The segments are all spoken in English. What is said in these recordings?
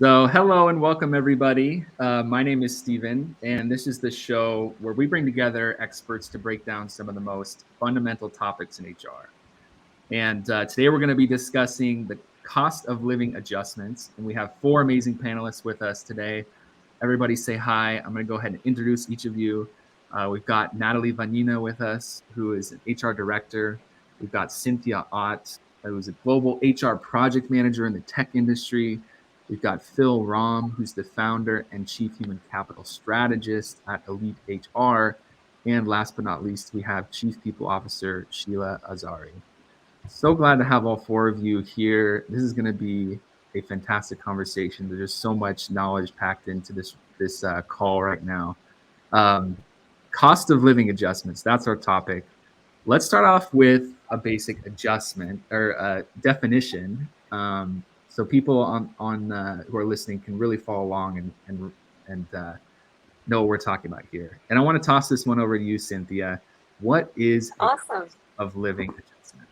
So, hello and welcome, everybody. My name is Steven, and this is the show where we bring together experts to break down some of the most fundamental topics in HR. And today we're going to be discussing the cost of living adjustments. And we have four amazing panelists with us today. Everybody say hi. I'm going to go ahead and introduce each of you. We've got Natalie Vanina with us, who is an HR director. We've got Cynthia Ott, who's a global HR project manager in the tech industry. We've got Phil Rom, who's the founder and chief human capital strategist at Elite HR. And last but not least, we have Chief People Officer Sheila Azari. So glad to have all four of you here. This is going to be a fantastic conversation. There's just so much knowledge packed into this call right now. Um, Cost of living adjustments. That's our topic. Let's start off with a basic adjustment or definition, so people on who are listening can really follow along and know what we're talking about here. And I want to toss this one over to you, Cynthia. What is a Awesome. cost of living adjustment?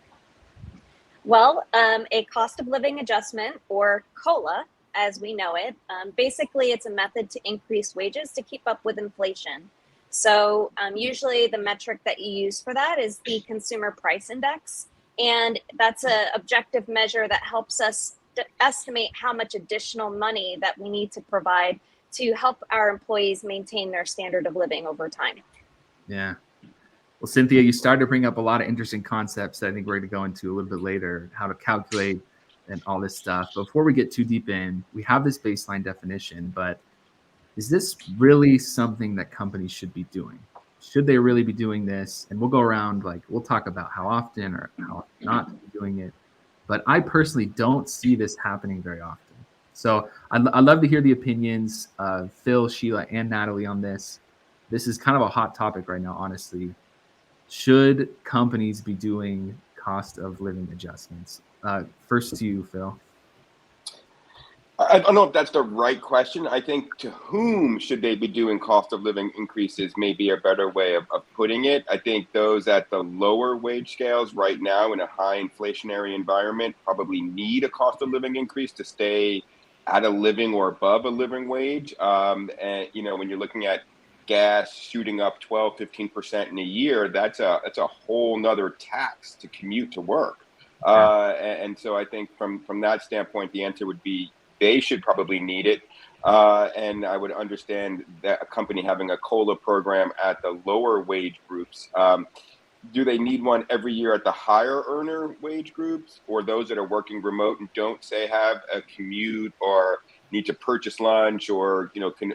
Well, a cost of living adjustment, or COLA, as we know it, basically it's a method to increase wages to keep up with inflation. So usually the metric that you use for that is the Consumer Price Index. And that's an objective measure that helps us estimate how much additional money that we need to provide to help our employees maintain their standard of living over time. Yeah. Well, Cynthia, you started to bring up a lot of interesting concepts that I think we're going to go into a little bit later, how to calculate and all this stuff. Before we get too deep in, we have this baseline definition, but is this really something that companies should be doing? Should they really be doing this? And we'll go around, we'll talk about how often or how not to be doing it. But I personally don't see this happening very often. So I'd love to hear the opinions of Phil, Sheila, and Natalie on this. This is kind of a hot topic right now, honestly. Should companies be doing cost of living adjustments? First to you, Phil. I don't know if that's the right question. I think to whom should they be doing cost of living increases may be a better way of putting it. I think those at the lower wage scales right now in a high inflationary environment probably need a cost of living increase to stay at a living or above a living wage. And, when you're looking at gas shooting up 12, 15% in a year, that's a whole nother tax to commute to work. And so I think from that standpoint, the answer would be they should probably need it. And I would understand that a company having a COLA program at the lower wage groups. Do they need one every year at the higher earner wage groups, or those that are working remote and don't have a commute or need to purchase lunch or can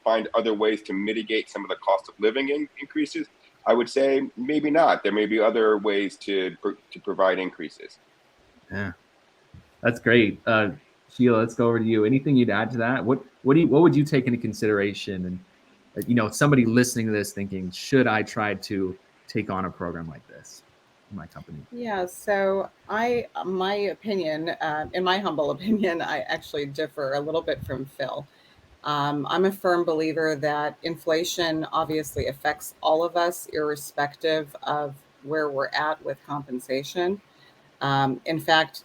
find other ways to mitigate some of the cost of living increases? I would say maybe not. There may be other ways to provide increases. Yeah, that's great. Sheila, let's go over to you. Anything you'd add to that? What would you take into consideration? And somebody listening to this thinking, should I try to take on a program like this in my company? Yeah, so my opinion, in my humble opinion, I actually differ a little bit from Phil. I'm a firm believer that inflation obviously affects all of us, irrespective of where we're at with compensation. In fact,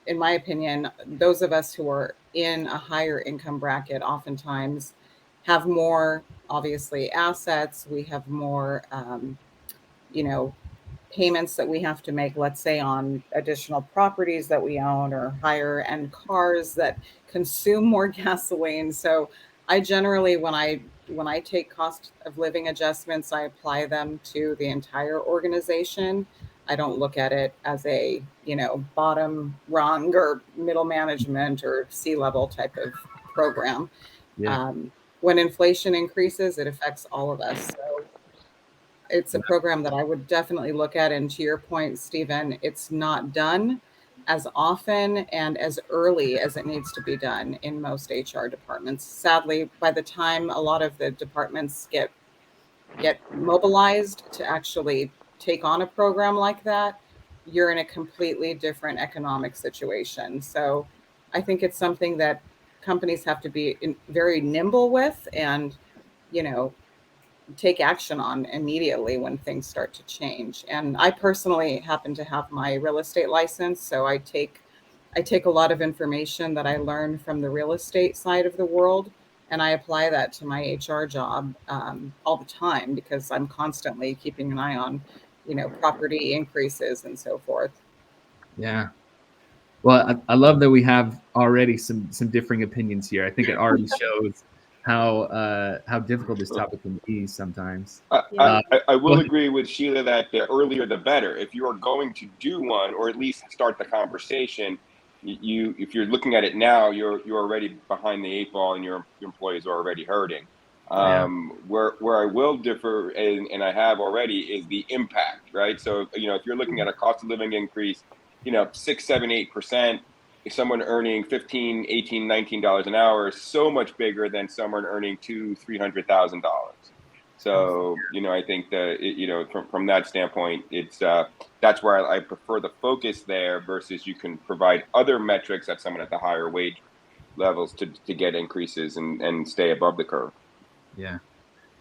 in my opinion, those of us who are in a higher income bracket oftentimes have more, obviously, assets. We have more, you know, payments that we have to make, let's say on additional properties that we own or higher end cars that consume more gasoline. So I generally, when I take cost of living adjustments, I apply them to the entire organization. I don't look at it as a, bottom rung or middle management or C-level type of program. Yeah. When inflation increases, it affects all of us. So it's a program that I would definitely look at. And to your point, Stephen, it's not done as often and as early as it needs to be done in most HR departments. Sadly, by the time a lot of the departments get mobilized to actually take on a program like that, you're in a completely different economic situation. So I think it's something that companies have to be very nimble with and, take action on immediately when things start to change. And I personally happen to have my real estate license, so I take I take a lot of information that I learned from the real estate side of the world, and I apply that to my HR job all the time because I'm constantly keeping an eye on, property increases and so forth. Yeah. Well, I love that we have already some differing opinions here. I think it already shows how difficult this topic can be sometimes. Yeah. I Go will ahead. agree with Sheila that the earlier the better. If you are going to do one, or at least start the conversation, if you're looking at it now, you're already behind the eight ball, and your employees are already hurting. Yeah. Where I will differ, and I have already, is the impact, right? So if you're looking at a cost of living increase, 6, 7, 8%. If someone earning 15, 18, $19 an hour is so much bigger than someone earning $200,000, $300,000. So, I think that, from that standpoint, it's that's where I prefer the focus there, versus you can provide other metrics at someone at the higher wage levels to get increases and stay above the curve. Yeah.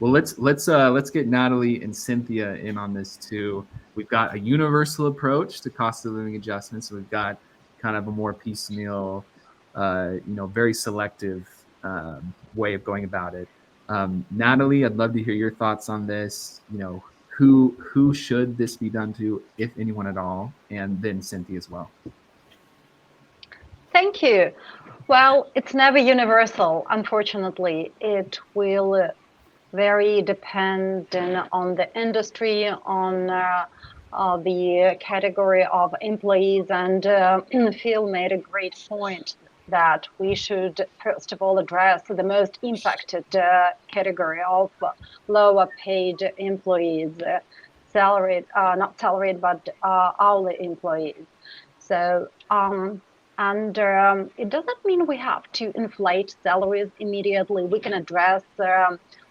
Well, let's get Natalie and Cynthia in on this too. We've got a universal approach to cost of living adjustments. We've got kind of a more piecemeal, very selective way of going about it. Natalie, I'd love to hear your thoughts on this. Who should this be done to, if anyone at all, and then Cynthia as well. Thank you. Well, it's never universal, unfortunately. It will very dependent on the industry, on the category of employees, and Phil made a great point that we should first of all address the most impacted category of lower paid employees, not salaried, but hourly employees. So, it doesn't mean we have to inflate salaries immediately. We can address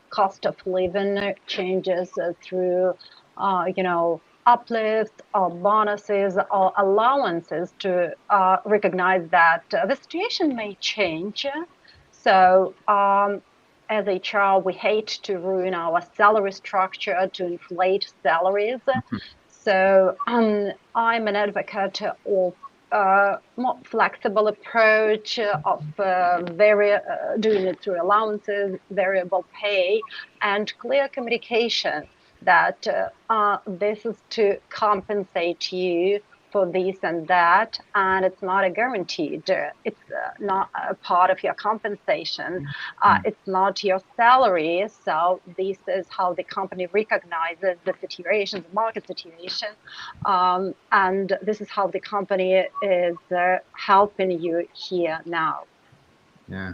cost of living changes through, uplifts or bonuses or allowances to recognize that the situation may change. So as HR, we hate to ruin our salary structure to inflate salaries. So I'm an advocate of more flexible approach of doing it through allowances, variable pay, and clear communication that this is to compensate you for this and that, and it's not a guaranteed. It's not a part of your compensation. It's not your salary. So this is how the company recognizes the situation, the market situation, and this is how the company is helping you here now. Yeah.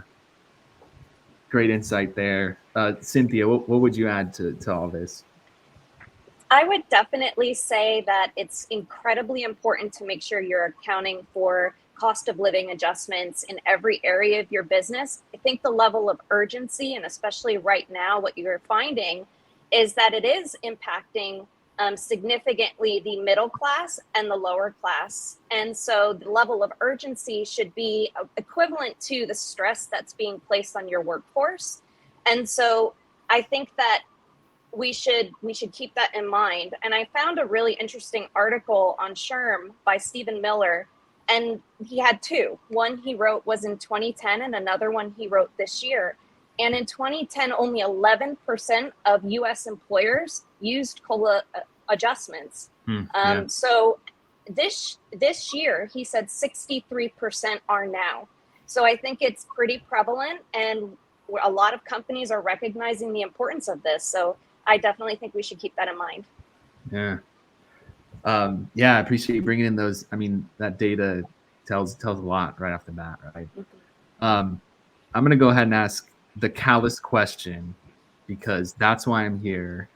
Great insight there. Cynthia, what would you add to all this? I would definitely say that it's incredibly important to make sure you're accounting for cost of living adjustments in every area of your business. I think the level of urgency, and especially right now, what you're finding is that it is impacting significantly the middle class and the lower class. And so the level of urgency should be equivalent to the stress that's being placed on your workforce. And so I think that we should keep that in mind. And I found a really interesting article on SHRM by Stephen Miller, and he had two. One he wrote was in 2010, and another one he wrote this year. And in 2010, only 11% of U.S. employers used COLA adjustments. So this year, he said 63% are now. So I think it's pretty prevalent, and a lot of companies are recognizing the importance of this. So I definitely think we should keep that in mind. Yeah. I appreciate you bringing in those. I mean, that data tells a lot right off the bat, right? I'm going to go ahead and ask the callous question, because that's why I'm here,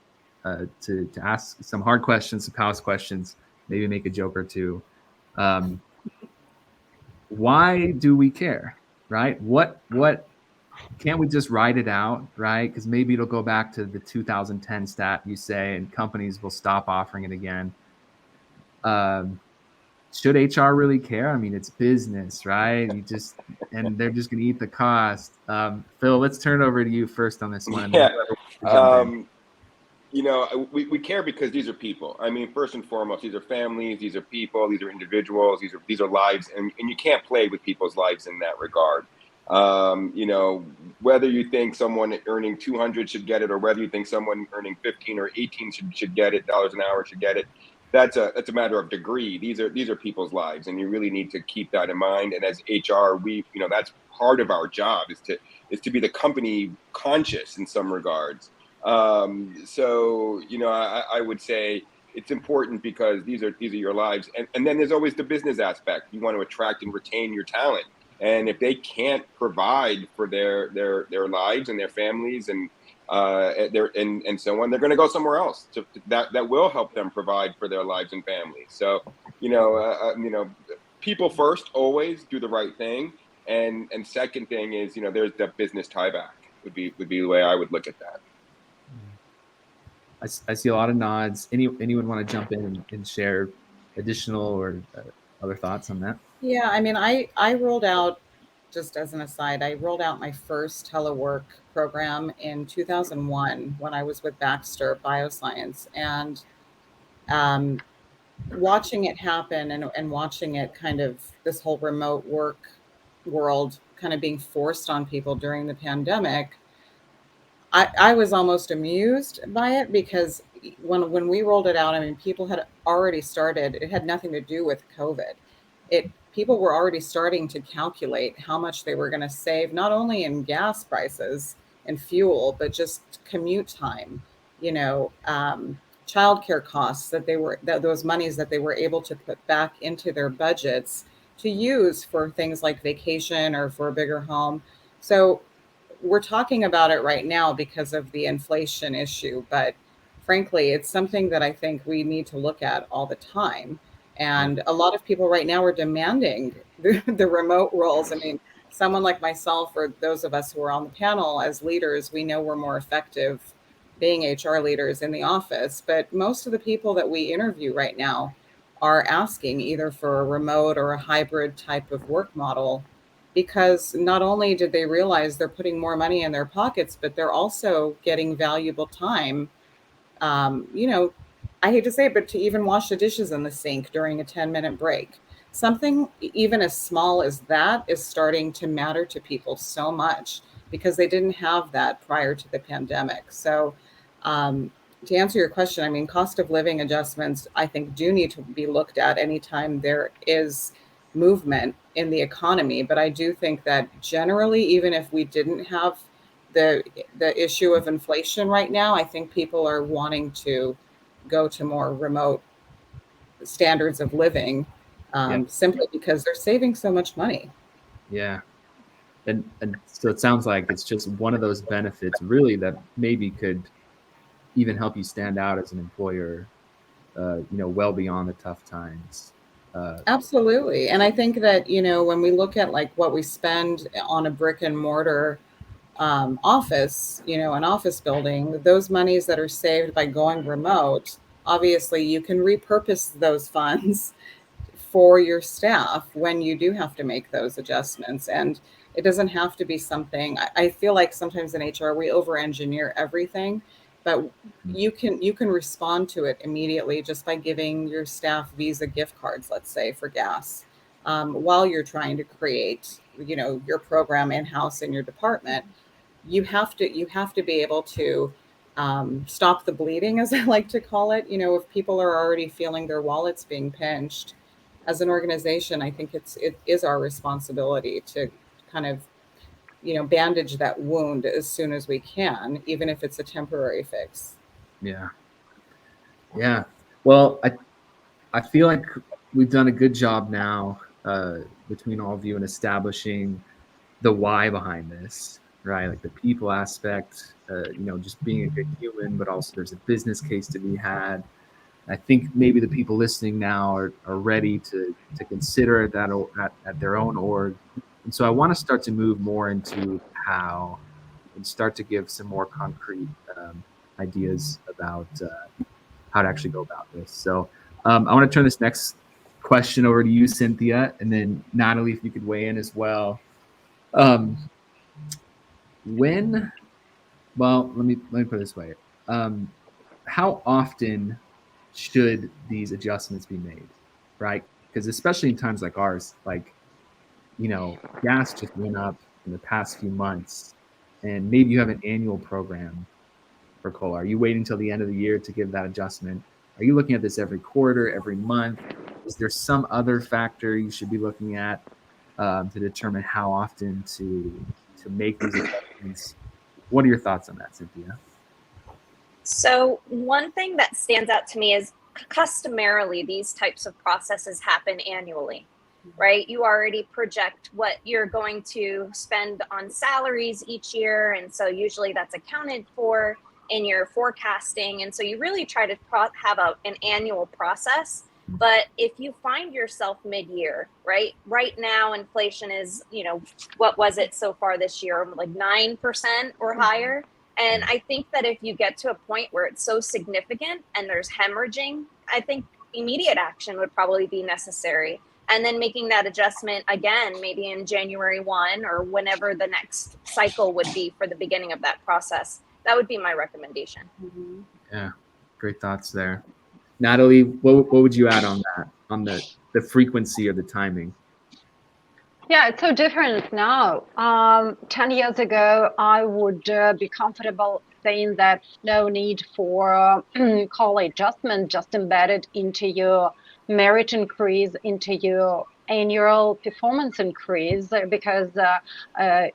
to ask some hard questions, some callous questions, maybe make a joke or two. Why do we care, right? What can't we just write it out, right? Because maybe it'll go back to the 2010 stat you say, and companies will stop offering it again. Should HR really care? I mean, it's business, right? And they're just going to eat the cost. Phil, let's turn it over to you first on this one. Yeah. we care because these are people. I mean, first and foremost, these are families, these are people, these are individuals, these are lives, and you can't play with people's lives in that regard. Whether you think someone earning 200 should get it, or whether you think someone earning 15 or 18 should get it, dollars an hour should get it, that's a matter of degree. These are people's lives, and you really need to keep that in mind. And as HR, that's part of our job is to be the company conscious in some regards. I would say it's important because these are your lives, and then there's always the business aspect. You want to attract and retain your talent, and if they can't provide for their lives and their families and and so on, they're going to go somewhere else that will help them provide for their lives and families. So people first, always do the right thing, and second thing is there's the business tieback would be the way I would look at that. I see a lot of nods. Anyone want to jump in and share additional or other thoughts on that? Yeah, I mean, I rolled out, just as an aside, I rolled out my first telework program in 2001 when I was with Baxter Bioscience, and watching it happen and watching it kind of this whole remote work world kind of being forced on people during the pandemic, I was almost amused by it, because when we rolled it out, I mean, people had already started. It had nothing to do with COVID. People were already starting to calculate how much they were going to save, not only in gas prices and fuel, but just commute time, childcare costs those monies that they were able to put back into their budgets to use for things like vacation or for a bigger home. So we're talking about it right now because of the inflation issue, but frankly, it's something that I think we need to look at all the time. And a lot of people right now are demanding the remote roles. I mean, someone like myself, or those of us who are on the panel as leaders, we know we're more effective being HR leaders in the office. But most of the people that we interview right now are asking either for a remote or a hybrid type of work model, because not only did they realize they're putting more money in their pockets, but they're also getting valuable time. I hate to say it, but to even wash the dishes in the sink during a 10-minute break. Something even as small as that is starting to matter to people so much, because they didn't have that prior to the pandemic. So to answer your question, I mean, cost of living adjustments, I think, do need to be looked at anytime there is movement in the economy. But I do think that generally, even if we didn't have the issue of inflation right now, I think people are wanting to go to more remote standards of living, simply because they're saving so much money. Yeah. And so it sounds like it's just one of those benefits really that maybe could even help you stand out as an employer, well beyond the tough times. Absolutely. And I think that, when we look at like what we spend on a brick and mortar office, an office building, those monies that are saved by going remote, obviously you can repurpose those funds for your staff when you do have to make those adjustments. And it doesn't have to be something, I feel like sometimes in HR, we over-engineer everything, but you can respond to it immediately just by giving your staff Visa gift cards, let's say, for gas, while you're trying to create, your program in-house in your department. You have to be able to stop the bleeding, as I like to call it. If people are already feeling their wallets being pinched, as an organization, I think it is our responsibility to kind of, bandage that wound as soon as we can, even if it's a temporary fix. Yeah. Yeah. Well, I feel like we've done a good job now between all of you in establishing the why behind this, right? Like the people aspect, just being a good human, but also there's a business case to be had. I think maybe the people listening now are ready to consider that at their own org. And so I want to start to move more into how, and start to give some more concrete ideas about how to actually go about this. So I want to turn this next question over to you, Cynthia, and then Natalie, if you could weigh in as well. Let me put it this way. how often should these adjustments be made, right? Because especially in times like ours, like, gas just went up in the past few months, and maybe you have an annual program for COLA. Are you waiting till the end of the year to give that adjustment? Are you looking at this every quarter, every month? Is there some other factor you should be looking at to determine how often to make these adjustments? What are your thoughts on that, Cynthia? So one thing that stands out to me is customarily these types of processes happen annually, right? You already project what you're going to spend on salaries each year. And so usually that's accounted for in your forecasting. And so you really try to have an annual process. But if you find yourself mid-year, right now inflation is, what was it so far this year? Like 9% or higher. And I think that if you get to a point where it's so significant and there's hemorrhaging, I think immediate action would probably be necessary. And then making that adjustment again, maybe in January 1 or whenever the next cycle would be for the beginning of that process. That would be my recommendation. Mm-hmm. Yeah, great thoughts there. Natalie, what would you add on that, on the frequency or the timing? Yeah, it's so different now. 10 years ago, I would be comfortable saying that no need for COLA adjustment, just embedded into your merit increase, into your annual performance increase, because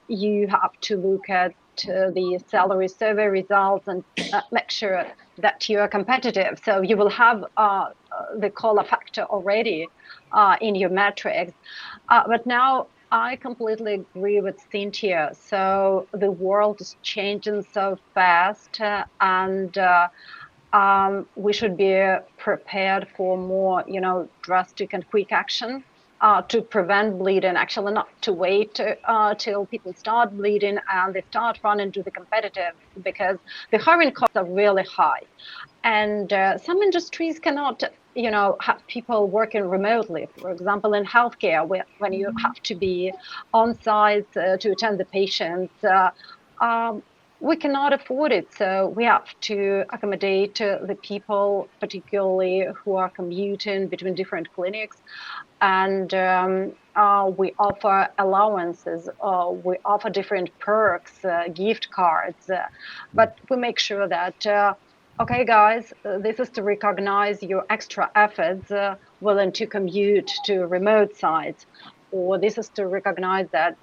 you have to look at the salary survey results and make sure that you are competitive. So you will have the COLA factor already in your metrics. But now I completely agree with Cynthia. So the world is changing so fast, and we should be prepared for more, drastic and quick action to prevent bleeding. Actually, not to wait till people start bleeding and they start running to the competitive, because the hiring costs are really high. And some industries cannot, have people working remotely. For example, in healthcare, when you have to be on site to attend the patients, we cannot afford it. So we have to accommodate the people, particularly who are commuting between different clinics. And we offer allowances, we offer different perks, gift cards, but we make sure that okay, guys, this is to recognize your extra efforts willing to commute to remote sites, or this is to recognize that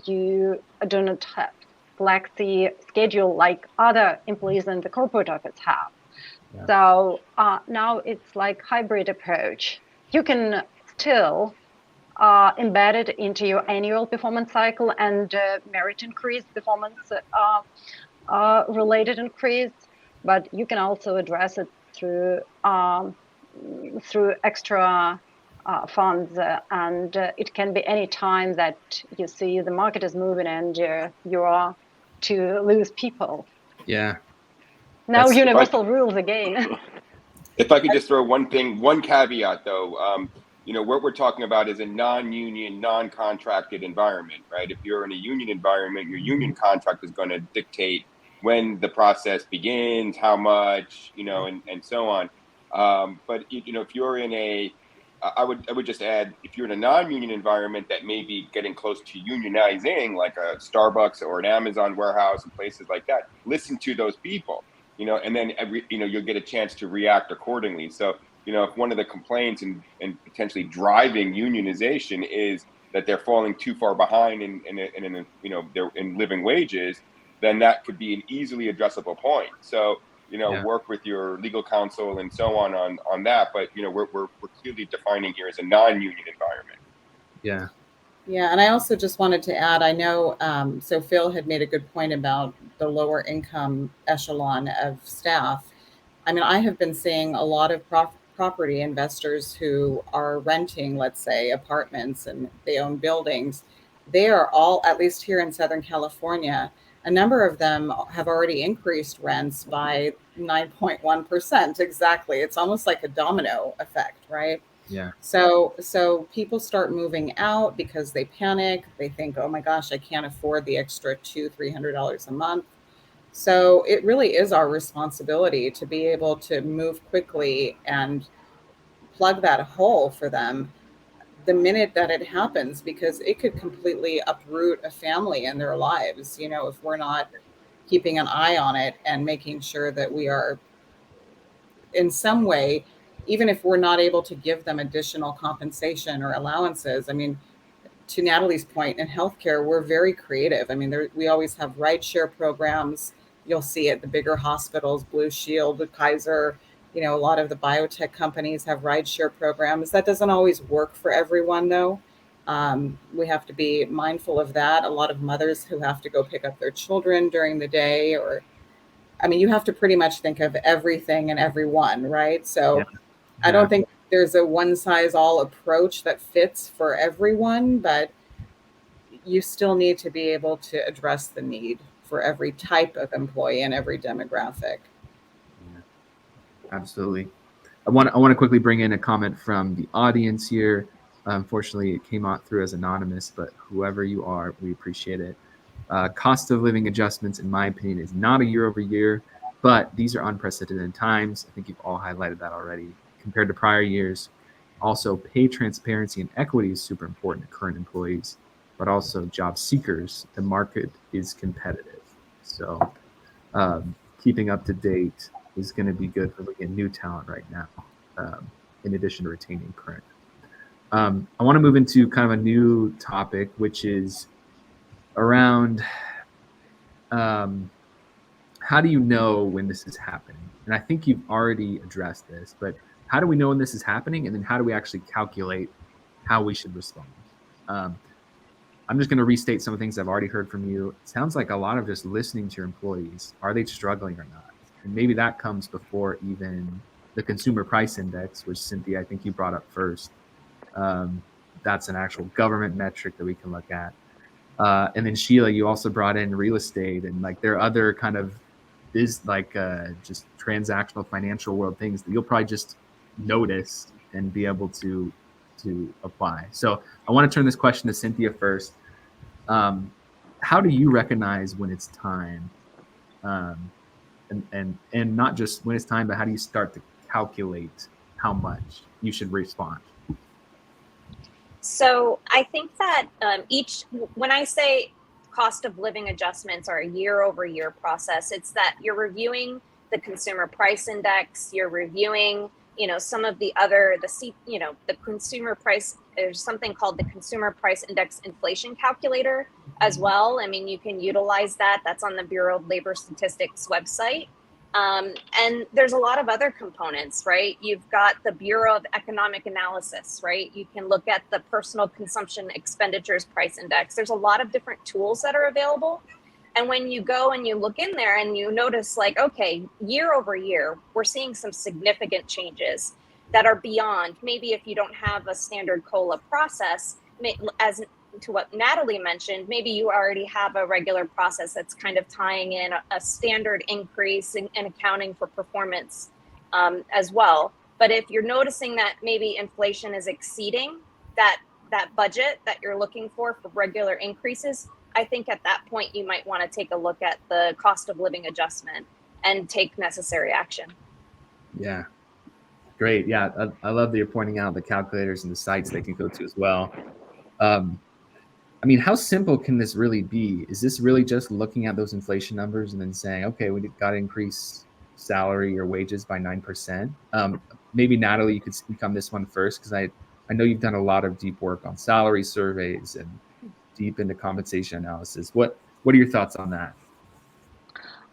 you do not have flexi schedule like other employees in the corporate office have. Yeah. So now it's like hybrid approach. You can still embed it into your annual performance cycle and merit increase, performance related increase. But you can also address it through extra funds, and it can be any time that you see the market is moving and you are to lose people. Yeah. Now universal rules again. If I could just throw one caveat though, what we're talking about is a non-union, non-contracted environment, right? If you're in a union environment, your union contract is going to dictate when the process begins, how much, and so on. But if you're in I would just add, if you're in a non-union environment that may be getting close to unionizing, like a Starbucks or an Amazon warehouse and places like that, listen to those people, and then you'll get a chance to react accordingly. So, if one of the complaints and potentially driving unionization is that they're falling too far behind they're in living wages, then that could be an easily addressable point. So, work with your legal counsel and so on that. But, we're clearly defining here as a non-union environment. Yeah. Yeah. And I also just wanted to add, I know, so Phil had made a good point about the lower income echelon of staff. I mean, I have been seeing a lot of property investors who are renting, let's say, apartments, and they own buildings. They are all, at least here in Southern California, a number of them have already increased rents by 9.1%. Exactly. It's almost like a domino effect, right? Yeah. So people start moving out because they panic. They think, oh my gosh, I can't afford the extra $200-300 a month. So it really is our responsibility to be able to move quickly and plug that hole for them the minute that it happens, because it could completely uproot a family and their lives, if we're not keeping an eye on it and making sure that we are in some way, even if we're not able to give them additional compensation or allowances. I mean, to Natalie's point, in healthcare, we're very creative. I mean, we always have rideshare programs. You'll see it, the bigger hospitals, Blue Shield, Kaiser, a lot of the biotech companies have rideshare programs. That doesn't always work for everyone, though. We have to be mindful of that. A lot of mothers who have to go pick up their children during the day, you have to pretty much think of everything and everyone, right? So I don't think there's a one size all approach that fits for everyone, but you still need to be able to address the need for every type of employee and every demographic. Yeah, absolutely. I want to quickly bring in a comment from the audience here. Unfortunately, it came out through as anonymous, but whoever you are, we appreciate it. Cost of living adjustments, in my opinion, is not a year over year, but these are unprecedented times. I think you've all highlighted that already. Compared to prior years, also pay transparency and equity is super important to current employees, but also job seekers. The market is competitive. So keeping up to date is going to be good for looking at new talent right now, in addition to retaining current. I want to move into kind of a new topic, which is around how do you know when this is happening? And I think you've already addressed this, but how do we know when this is happening? And then how do we actually calculate how we should respond? I'm just going to restate some of the things I've already heard from you. It sounds like a lot of just listening to your employees. Are they struggling or not? And maybe that comes before even the consumer price index, which Cynthia, I think you brought up first. That's an actual government metric that we can look at. And then Sheila, you also brought in real estate, and like there are other kind of just transactional financial world things that you'll probably just notice and be able to apply. So I want to turn this question to Cynthia first. How do you recognize when it's time? And not just when it's time, but how do you start to calculate how much you should respond? So I think that when I say cost of living adjustments are a year over year process, it's that you're reviewing the consumer price index, you're reviewing, some of the consumer price, there's something called the consumer price index inflation calculator as well. I mean, you can utilize that. That's on the Bureau of Labor Statistics website. And there's a lot of other components, right? You've got the Bureau of Economic Analysis, right? You can look at the personal consumption expenditures price index. There's a lot of different tools that are available. And when you go and you look in there and you notice okay, year over year, we're seeing some significant changes that are beyond, maybe if you don't have a standard COLA process, as to what Natalie mentioned, maybe you already have a regular process that's kind of tying in a standard increase and accounting for performance as well. But if you're noticing that maybe inflation is exceeding that budget that you're looking for regular increases, I think at that point you might want to take a look at the cost of living adjustment and take necessary action. Yeah, great. Yeah, I love that you're pointing out the calculators and the sites they can go to as well. How simple can this really be? Is this really just looking at those inflation numbers and then saying, okay, we got to increase salary or wages by 9%? Maybe Natalie, you could speak on this one first, because I know you've done a lot of deep work on salary surveys and deep into compensation analysis. What are your thoughts on that?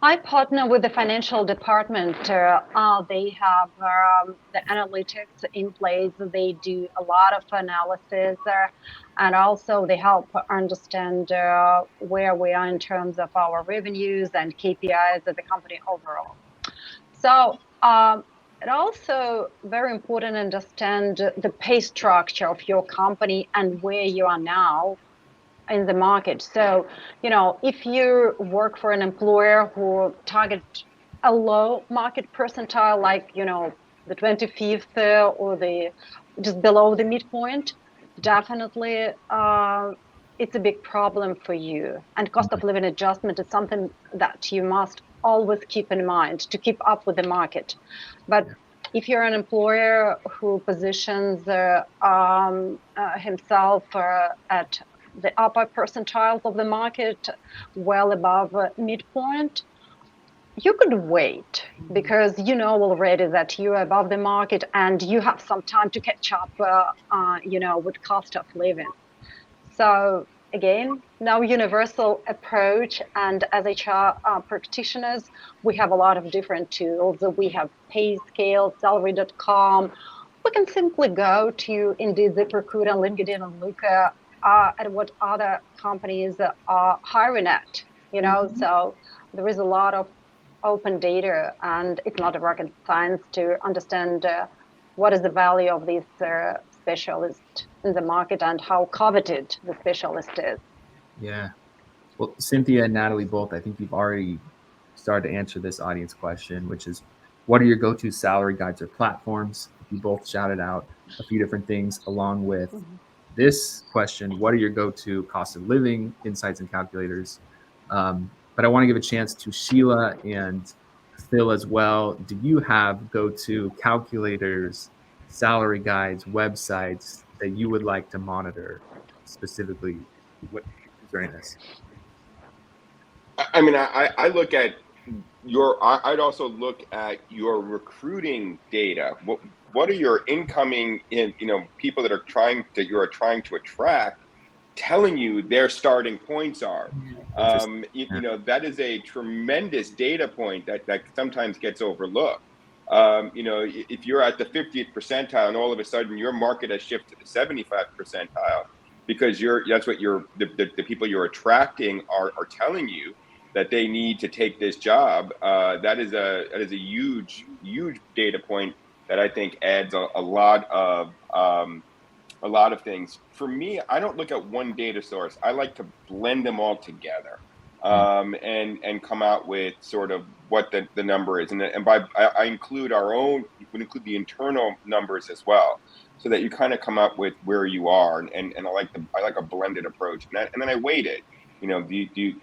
I partner with the financial department. They have the analytics in place. They do a lot of analysis, and also they help understand where we are in terms of our revenues and KPIs of the company overall. So it also very important to understand the pay structure of your company and where you are now in the market. So, if you work for an employer who target a low market percentile, like, the 25th or just below the midpoint, definitely it's a big problem for you. And cost of living adjustment is something that you must always keep in mind to keep up with the market. But if you're an employer who positions himself at the upper percentiles of the market, well above midpoint, you could wait because you know already that you're above the market and you have some time to catch up, with cost of living. So again, no universal approach. And as HR practitioners, we have a lot of different tools. We have PayScale, Salary.com. We can simply go to Indeed, ZipRecruiter, and LinkedIn and look at what other companies are hiring at. So there is a lot of open data, and it's not a rocket science to understand what is the value of these specialists in the market and how coveted the specialist is. Yeah. Well, Cynthia and Natalie both, I think you've already started to answer this audience question, which is, what are your go-to salary guides or platforms? You both shouted out a few different things along with this question, what are your go-to cost of living insights and calculators? But I want to give a chance to Sheila and Phil as well. Do you have go-to calculators, salary guides, websites that you would like to monitor specifically during this? I mean, I look at I'd also look at your recruiting data. What are your incoming people that you are trying to attract telling you their starting points are? That is a tremendous data point that sometimes gets overlooked. If you're at the 50th percentile and all of a sudden your market has shifted to the 75th percentile because that's what the people you're attracting are telling you that they need to take this job. That is a huge data point that I think adds a lot of things. For me, I don't look at one data source. I like to blend them all together and come out with sort of what the number is. And I include we include the internal numbers as well, so that you kind of come up with where you are. And I like a blended approach. And then I weight it. Do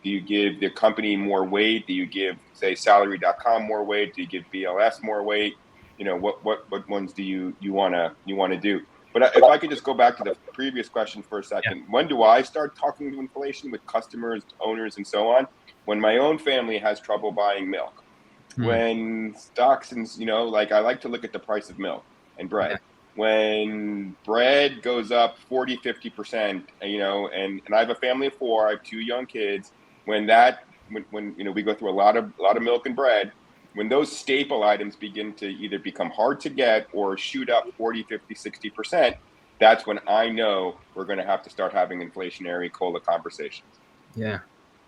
you give the company more weight? Do you give, say, Salary.com more weight? Do you give BLS more weight? What ones do you want to do? But if I could just go back to the previous question for a second, when do I start talking to inflation with customers, owners, and so on? When my own family has trouble buying milk, when stocks and I like to look at the price of milk and bread. Yeah. When bread goes up 40, 50%, and I have a family of 4, I have 2 young kids. When we go through a lot of milk and bread, when those staple items begin to either become hard to get or shoot up 40, 50, 60%, that's when I know we're going to have to start having inflationary COLA conversations. Yeah.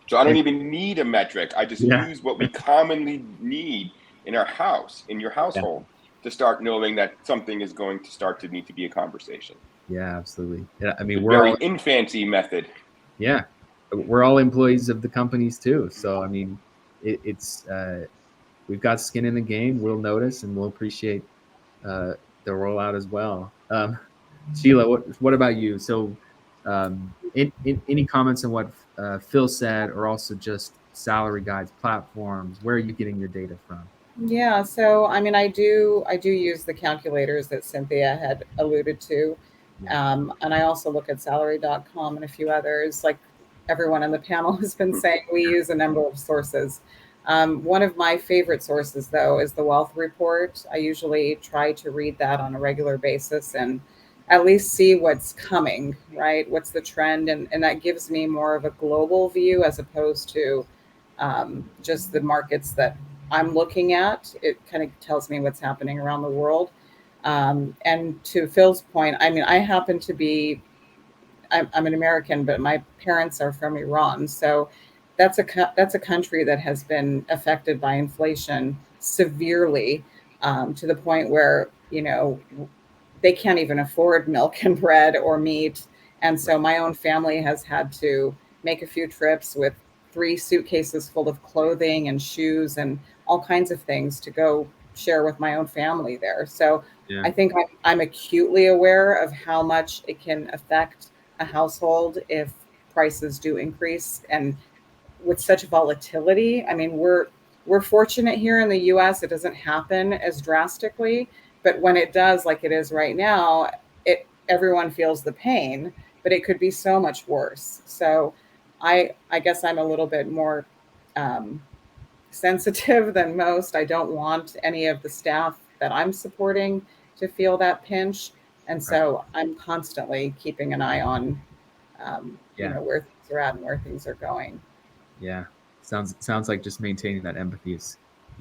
So I don't even need a metric. I just use what we commonly need in our house, in your household. Yeah. To start knowing that something is going to start to need to be a conversation. Yeah, absolutely. Yeah, I mean, we're very infancy method. Yeah, we're all employees of the companies too. So I mean, it's we've got skin in the game. We'll notice and we'll appreciate the rollout as well. Sheila, what about you? So, any comments on what Phil said, or also just salary guides, platforms? Where are you getting your data from? Yeah, so I mean, I do use the calculators that Cynthia had alluded to, and I also look at Salary.com and a few others. Like everyone on the panel has been saying, we use a number of sources. One of my favorite sources, though, is the Wealth Report. I usually try to read that on a regular basis and at least see what's coming, right? What's the trend? And that gives me more of a global view as opposed to just the markets that I'm looking at. It kind of tells me what's happening around the world. And to Phil's point, I mean, I happen to be, I'm an American, but my parents are from Iran. So that's a country that has been affected by inflation severely, to the point where, they can't even afford milk and bread or meat. And so my own family has had to make a few trips with 3 suitcases full of clothing and shoes and all kinds of things to go share with my own family there. So I think I'm acutely aware of how much it can affect a household if prices do increase. And with such volatility, I mean, we're we're fortunate here in the US, it doesn't happen as drastically, but when it does, like it is right now, everyone feels the pain, but it could be so much worse. So I guess I'm a little bit more sensitive than most. I don't want any of the staff that I'm supporting to feel that pinch. And so I'm constantly keeping an eye on, where things are at and where things are going. Yeah. Sounds like just maintaining that empathy is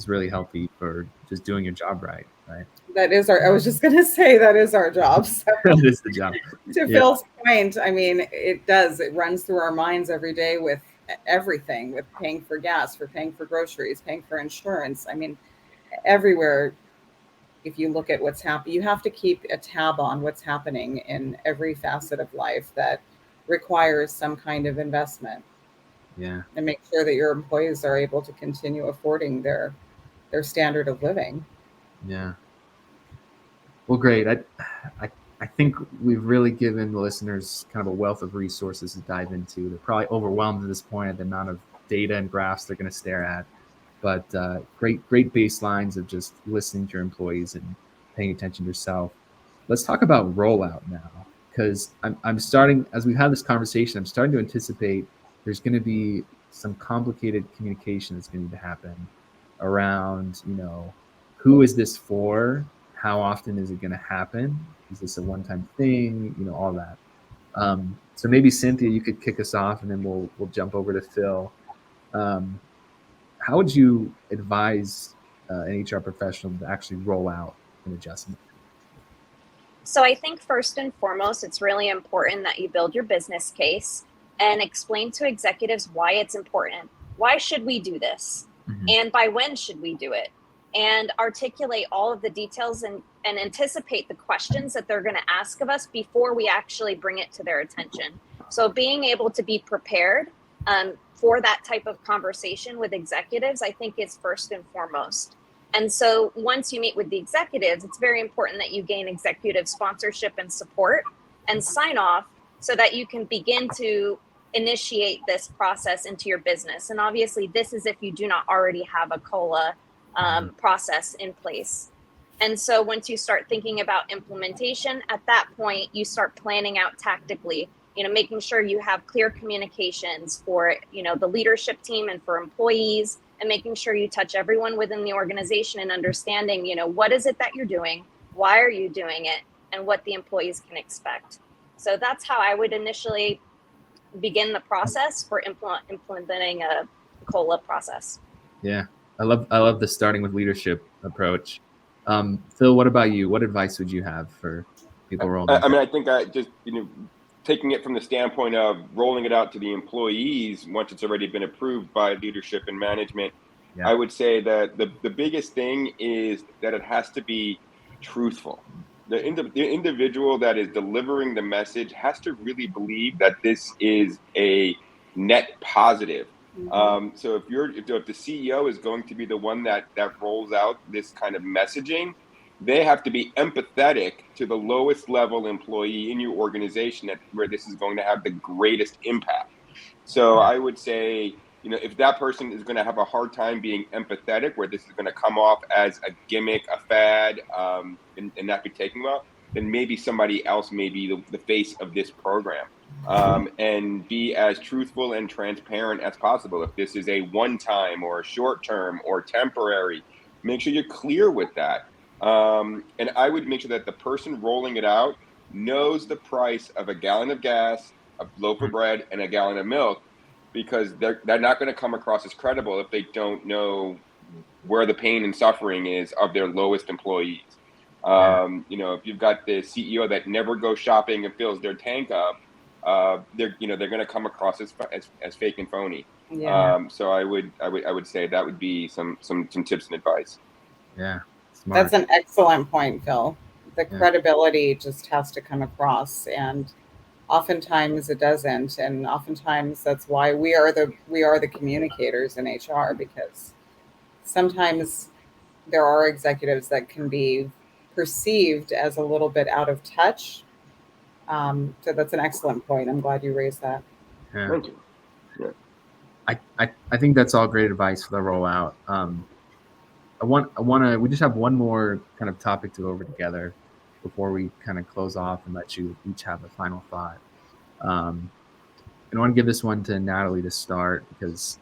really healthy for just doing your job right. That is I was just going to say, that is our job. So That is the job. to Phil's point, I mean, it runs through our minds every day with everything, with paying for gas, for paying for groceries, paying for insurance. I mean, everywhere. If you look at what's happening, you have to keep a tab on what's happening in every facet of life that requires some kind of investment. Yeah. And make sure that your employees are able to continue affording their standard of living. Yeah. Well, great. I think we've really given the listeners kind of a wealth of resources to dive into. They're probably overwhelmed at this point at the amount of data and graphs they're going to stare at. But great baselines of just listening to your employees and paying attention to yourself. Let's talk about rollout now, because I'm starting, as we've had this conversation, I'm starting to anticipate there's going to be some complicated communication that's going to need to happen around, who is this for? How often is it going to happen? Is this a one-time thing? All that. So maybe Cynthia, you could kick us off, and then we'll jump over to Phil. How would you advise an HR professional to actually roll out an adjustment? So I think first and foremost, it's really important that you build your business case and explain to executives why it's important. Why should we do this? Mm-hmm. And by when should we do it? And articulate all of the details and anticipate the questions that they're going to ask of us before we actually bring it to their attention. So being able to be prepared for that type of conversation with executives, I think is first and foremost. And so once you meet with the executives, it's very important that you gain executive sponsorship and support and sign off so that you can begin to initiate this process into your business. And obviously, this is if you do not already have a COLA process in place. And so once you start thinking about implementation, at that point, you start planning out tactically, making sure you have clear communications for, the leadership team and for employees, and making sure you touch everyone within the organization and understanding, what is it that you're doing? Why are you doing it? And what the employees can expect. So that's how I would initially begin the process for implementing a COLA process. Yeah, I love the starting with leadership approach. Phil, what about you? What advice would you have for people rolling? I mean, I think I just, taking it from the standpoint of rolling it out to the employees once it's already been approved by leadership and management, I would say that the biggest thing is that it has to be truthful. The individual that is delivering the message has to really believe that this is a net positive. Mm-hmm. So if the CEO is going to be the one that rolls out this kind of messaging, they have to be empathetic to the lowest level employee in your organization where this is going to have the greatest impact. So I would say, if that person is going to have a hard time being empathetic, where this is going to come off as a gimmick, a fad, and not be taken well, then maybe somebody else may be the face of this program. And be as truthful and transparent as possible. If this is a one-time or a short-term or temporary, make sure you're clear with that. And I would make sure that the person rolling it out knows the price of a gallon of gas, a loaf of bread, and a gallon of milk, because they're not going to come across as credible if they don't know where the pain and suffering is of their lowest employees. If you've got the CEO that never goes shopping and fills their tank up, they're going to come across as fake and phony. Yeah. So I would say that would be some tips and advice. Yeah. Smart. That's an excellent point, Phil. The credibility just has to come across, and oftentimes it doesn't. And oftentimes that's why we are the communicators in HR, because sometimes there are executives that can be perceived as a little bit out of touch. So that's an excellent point. I'm glad you raised that. Yeah. I think that's all great advice for the rollout. We just have one more kind of topic to go over together before we kind of close off and let you each have a final thought. And I want to give this one to Natalie to start, because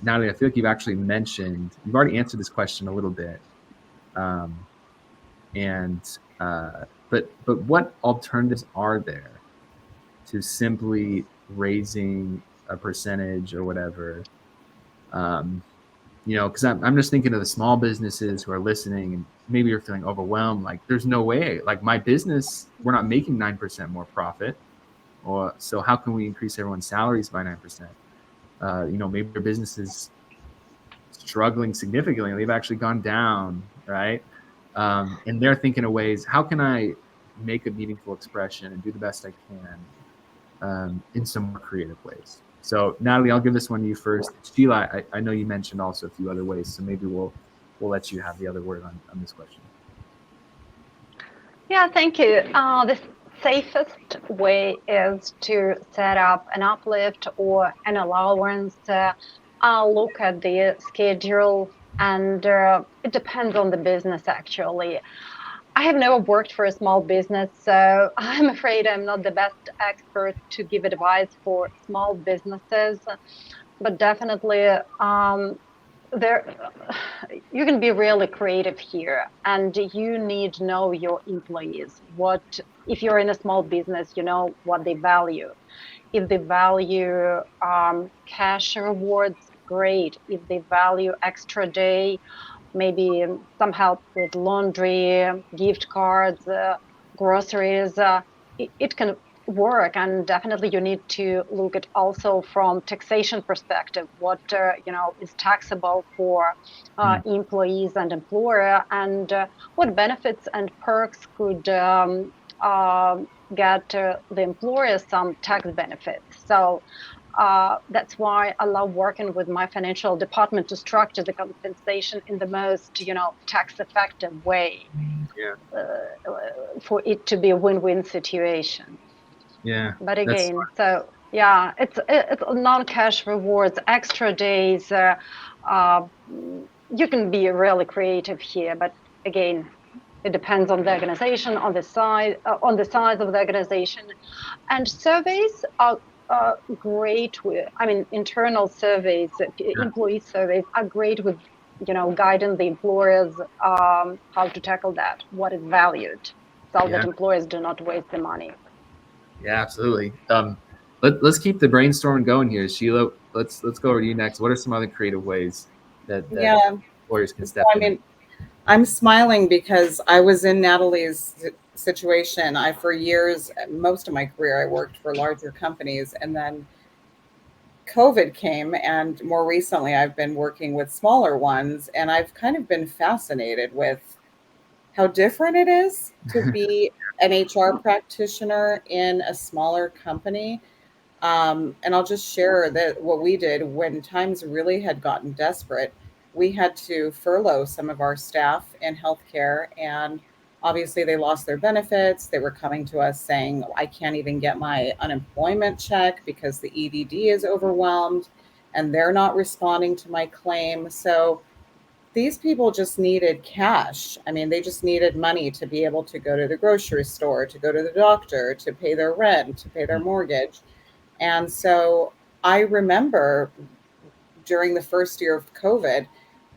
Natalie, I feel like you've already answered this question a little bit. But what alternatives are there to simply raising a percentage or whatever? Because I'm just thinking of the small businesses who are listening, and maybe you're feeling overwhelmed. Like, there's no way. Like, my business, we're not making 9% more profit. So how can we increase everyone's salaries by 9%? Maybe their business is struggling significantly. They've actually gone down, right? And they're thinking of ways, how can I make a meaningful expression and do the best I can in some more creative ways? So Natalie, I'll give this one to you first. Sheila, I know you mentioned also a few other ways, so maybe we'll let you have the other word on this question. Yeah, thank you. The safest way is to set up an uplift or an allowance. Look at the schedule, and it depends on the business, actually. I have never worked for a small business, so I'm afraid I'm not the best expert to give advice for small businesses, but definitely you can be really creative here, and you need to know your employees. If you're in a small business, you know what they value. If they value cash rewards, great. If they value extra day, maybe some help with laundry, gift cards, groceries, it can work. And definitely you need to look at also from taxation perspective, what is taxable for employees and employer, and what benefits and perks could get the employer some tax benefits. So that's why I love working with my financial department to structure the compensation in the most, tax effective way. For it to be a win-win situation. Yeah. But again, so yeah, it's non-cash rewards, extra days. You can be really creative here, but again, it depends on the organization, on the size of the organization, and surveys are great with. Internal surveys, employee surveys are great with, guiding the employers how to tackle that, what is valued, so that employers do not waste the money. Yeah, absolutely. Let's keep the brainstorm going here, Sheila. Let's go over to you next. What are some other creative ways that employers can step in? I'm smiling because I was in Natalie's situation. For years, most of my career, I worked for larger companies, and then COVID came, and more recently I've been working with smaller ones, and I've kind of been fascinated with how different it is to be an HR practitioner in a smaller company. And I'll just share that what we did when times really had gotten desperate, we had to furlough some of our staff in healthcare, and obviously they lost their benefits. They were coming to us saying, I can't even get my unemployment check because the EDD is overwhelmed and they're not responding to my claim. So these people just needed cash. They just needed money to be able to go to the grocery store, to go to the doctor, to pay their rent, to pay their mortgage. And so I remember during the first year of COVID,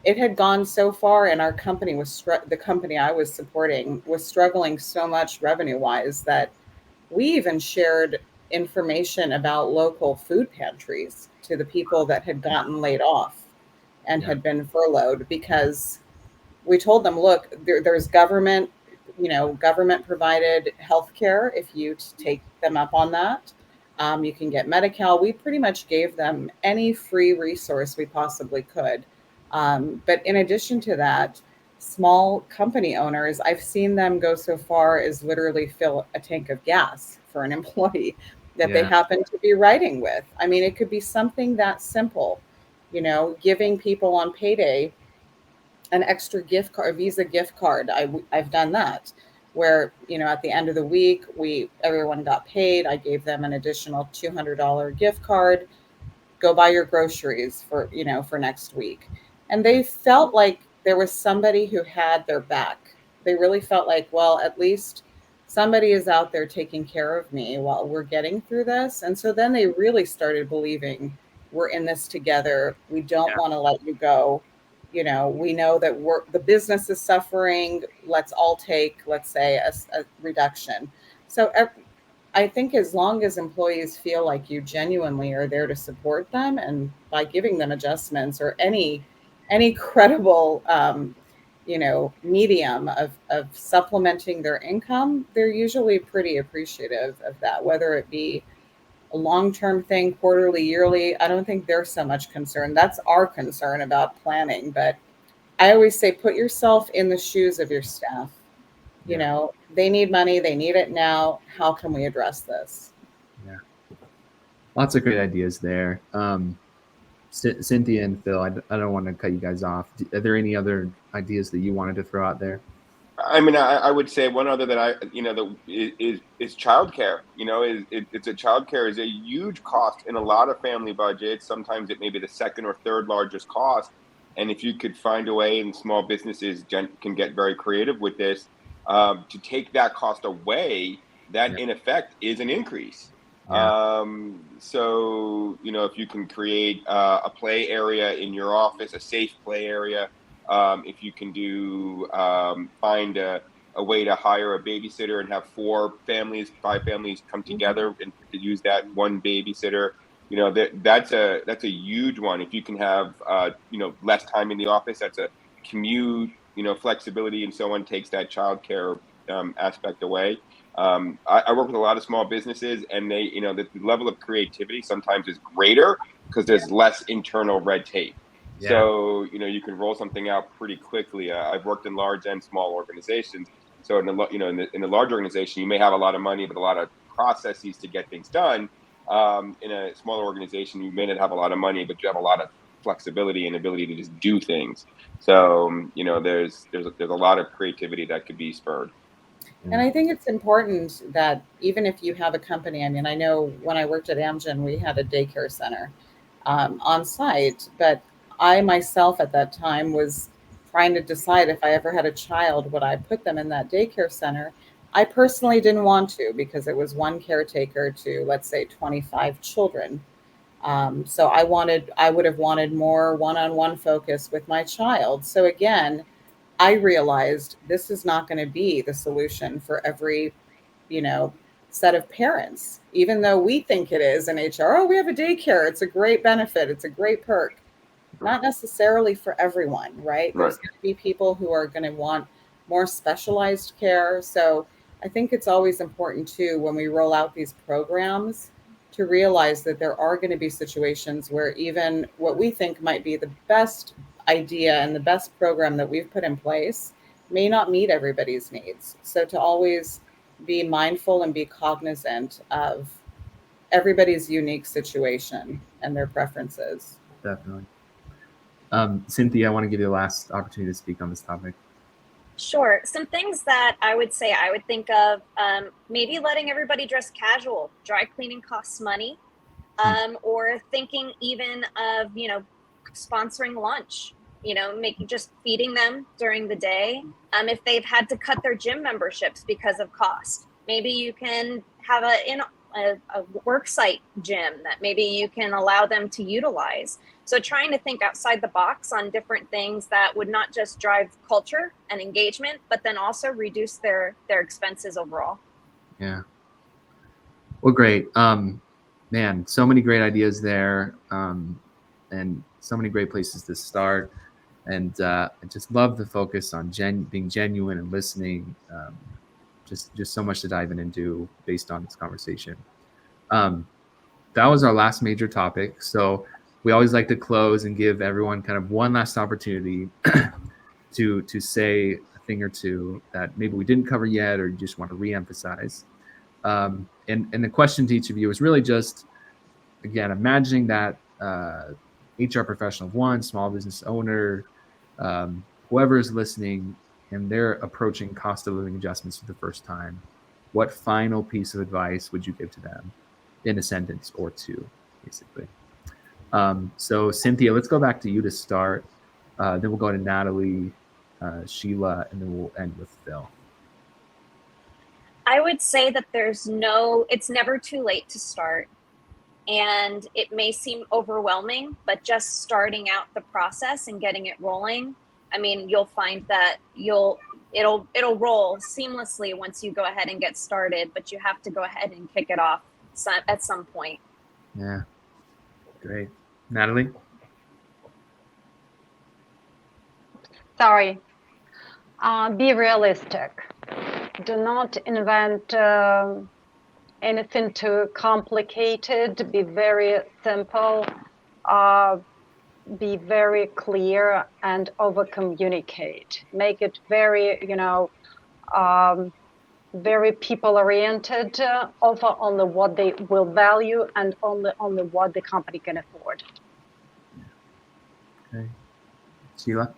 it had gone so far, and our company the company I was supporting was struggling so much revenue-wise that we even shared information about local food pantries to the people that had gotten laid off and had been furloughed, because we told them, look, there's government provided healthcare if you take them up on that. You can get Medi-Cal. We pretty much gave them any free resource we possibly could. But in addition to that, small company owners, I've seen them go so far as literally fill a tank of gas for an employee that they happen to be riding with. It could be something that simple, giving people on payday an extra gift card, a Visa gift card. I've done that, where at the end of the week everyone got paid. I gave them an additional $200 gift card. go buy your groceries for, for next week. And they felt like there was somebody who had their back. They really felt like, well, at least somebody is out there taking care of me while we're getting through this. And so then they really started believing, we're in this together. We don't want to let you go. We know that the business is suffering. Let's all take, let's say, a reduction. So I think as long as employees feel like you genuinely are there to support them, and by giving them adjustments or any credible medium of supplementing their income, they're usually pretty appreciative of that, whether it be a long-term thing, quarterly, yearly. I don't think they're so much concerned. That's our concern about planning. But I always say, put yourself in the shoes of your staff. They need money, they need it now. How can we address this? Yeah. Lots of great ideas there. Cynthia and Phil, I don't want to cut you guys off. Are there any other ideas that you wanted to throw out there? I mean, I would say one other that is childcare. It's a childcare is a huge cost in a lot of family budgets. Sometimes it may be the second or third largest cost. And if you could find a way, and small businesses can get very creative with this, to take that cost away, that in effect is an increase. Yeah. So, if you can create a play area in your office, a safe play area, if you can find a way to hire a babysitter and have 5 families come together and to use that one babysitter, that's a huge one. If you can have, less time in the office, that's a commute, flexibility and so on, takes that childcare aspect away. I work with a lot of small businesses, and they, the level of creativity sometimes is greater because there's less internal red tape. Yeah. So, you can roll something out pretty quickly. I've worked in large and small organizations. So in the large organization, you may have a lot of money, but a lot of processes to get things done. In a smaller organization, you may not have a lot of money, but you have a lot of flexibility and ability to just do things. So, there's a lot of creativity that could be spurred. And I think it's important that even if you have a company, I mean, I know when I worked at Amgen, we had a daycare center on site, but I myself at that time was trying to decide if I ever had a child, would I put them in that daycare center? I personally didn't want to, because it was one caretaker to, let's say, 25 children. So I would have wanted more one-on-one focus with my child. So again, I realized this is not going to be the solution for every, set of parents, even though we think it is in HR. Oh, we have a daycare. It's a great benefit. It's a great perk. Not necessarily for everyone, right? There's going to be people who are going to want more specialized care. So I think it's always important too, when we roll out these programs, to realize that there are going to be situations where even what we think might be the best idea and the best program that we've put in place may not meet everybody's needs. So to always be mindful and be cognizant of everybody's unique situation and their preferences. Definitely. Cynthia, I want to give you the last opportunity to speak on this topic. Sure. Some things that I would say I would think of, maybe letting everybody dress casual. Dry cleaning costs money. Or thinking even of, sponsoring lunch, just feeding them during the day. If they've had to cut their gym memberships because of cost, maybe you can have a work site gym that maybe you can allow them to utilize. So trying to think outside the box on different things that would not just drive culture and engagement, but then also reduce their expenses overall. Yeah. Well, great. Man, so many great ideas there, and so many great places to start. And I just love the focus on being genuine and listening. Just so much to dive in and do based on this conversation. That was our last major topic. So we always like to close and give everyone kind of one last opportunity to say a thing or two that maybe we didn't cover yet, or you just want to reemphasize. And the question to each of you is really just, again, imagining that HR professional of one, small business owner, whoever is listening, and they're approaching cost of living adjustments for the first time. What final piece of advice would you give to them in a sentence or two, basically? So Cynthia, let's go back to you to start. Then we'll go to Natalie, Sheila, and then we'll end with Phil. I would say that it's never too late to start. And it may seem overwhelming, but just starting out the process and getting it rolling, I mean, you'll find that it'll roll seamlessly once you go ahead and get started, but you have to go ahead and kick it off at some point. Yeah, great. Natalie? Sorry. Be realistic. Do not invent anything too complicated. Be very simple. Be very clear and over communicate. Make it very, very people oriented. Offer only what they will value and only what the company can afford. Okay. Sheila?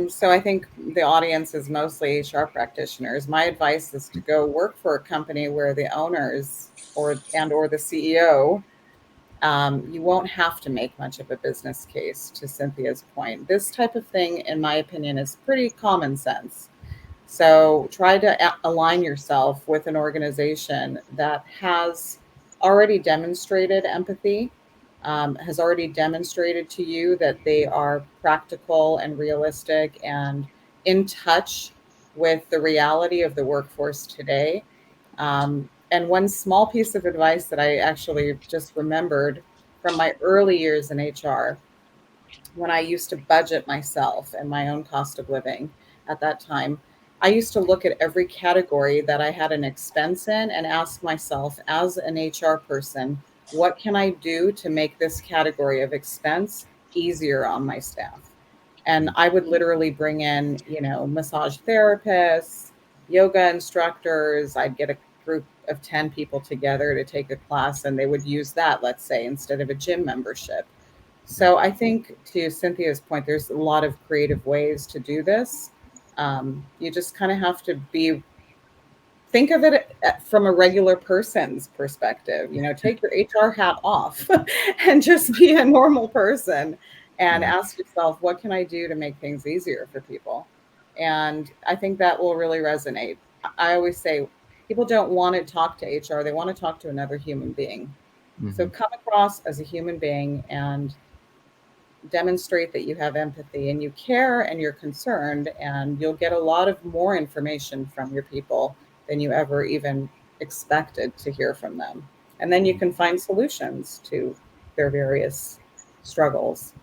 So I think the audience is mostly HR practitioners. My advice is to go work for a company where the owners or the CEO, you won't have to make much of a business case, to Cynthia's point. This type of thing, in my opinion, is pretty common sense. So try to align yourself with an organization that has already demonstrated empathy, has already demonstrated to you that they are practical and realistic and in touch with the reality of the workforce today. And one small piece of advice that I actually just remembered from my early years in HR, when I used to budget myself and my own cost of living at that time, I used to look at every category that I had an expense in and ask myself, as an HR person, what can I do to make this category of expense easier on my staff? And I would literally bring in, massage therapists, yoga instructors. I'd get a group of 10 people together to take a class, and they would use that, let's say, instead of a gym membership. So I think, to Cynthia's point, there's a lot of creative ways to do this. You just kind of have to think of it from a regular person's perspective. Take your HR hat off and just be a normal person and ask yourself, what can I do to make things easier for people? And I think that will really resonate. I always say people don't want to talk to HR. They want to talk to another human being. Mm-hmm. So come across as a human being and demonstrate that you have empathy and you care and you're concerned, and you'll get a lot of more information from your people than you ever even expected to hear from them. And then you can find solutions to their various struggles.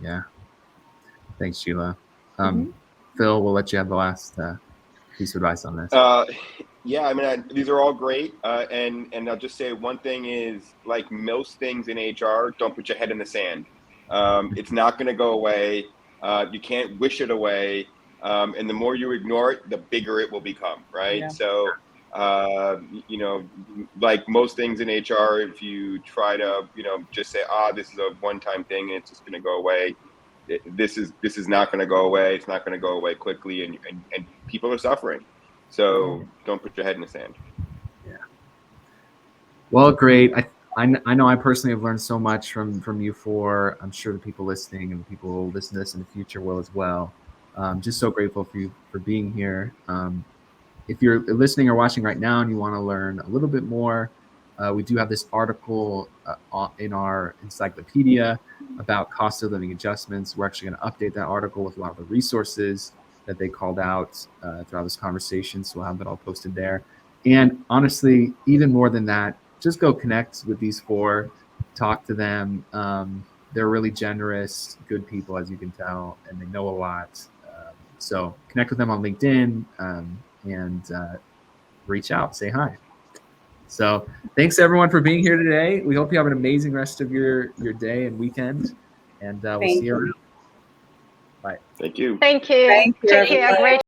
Yeah. Thanks, Sheila. Phil, we'll let you have the last piece of advice on this. Yeah, I mean, these are all great. And I'll just say one thing is, like most things in HR, don't put your head in the sand. It's not going to go away. You can't wish it away. And the more you ignore it, the bigger it will become, right? Yeah. So, like most things in HR, if you try to, just say, this is a one-time thing and it's just going to go away, this is not going to go away. It's not going to go away quickly, and people are suffering. So don't put your head in the sand. Yeah. Well, great. I know I personally have learned so much from you four. I'm sure the people listening and the people who will listen to this in the future will as well. Just so grateful for you for being here. If you're listening or watching right now and you want to learn a little bit more, we do have this article in our encyclopedia about cost of living adjustments. We're actually going to update that article with a lot of the resources that they called out throughout this conversation. So we'll have that all posted there. And honestly, even more than that, just go connect with these four, talk to them. They're really generous, good people, as you can tell, and they know a lot. So connect with them on LinkedIn and reach out, say hi. So thanks everyone for being here today. We hope you have an amazing rest of your day and weekend, and we'll see you around. Bye. Thank you. Thank you. Take care. Great.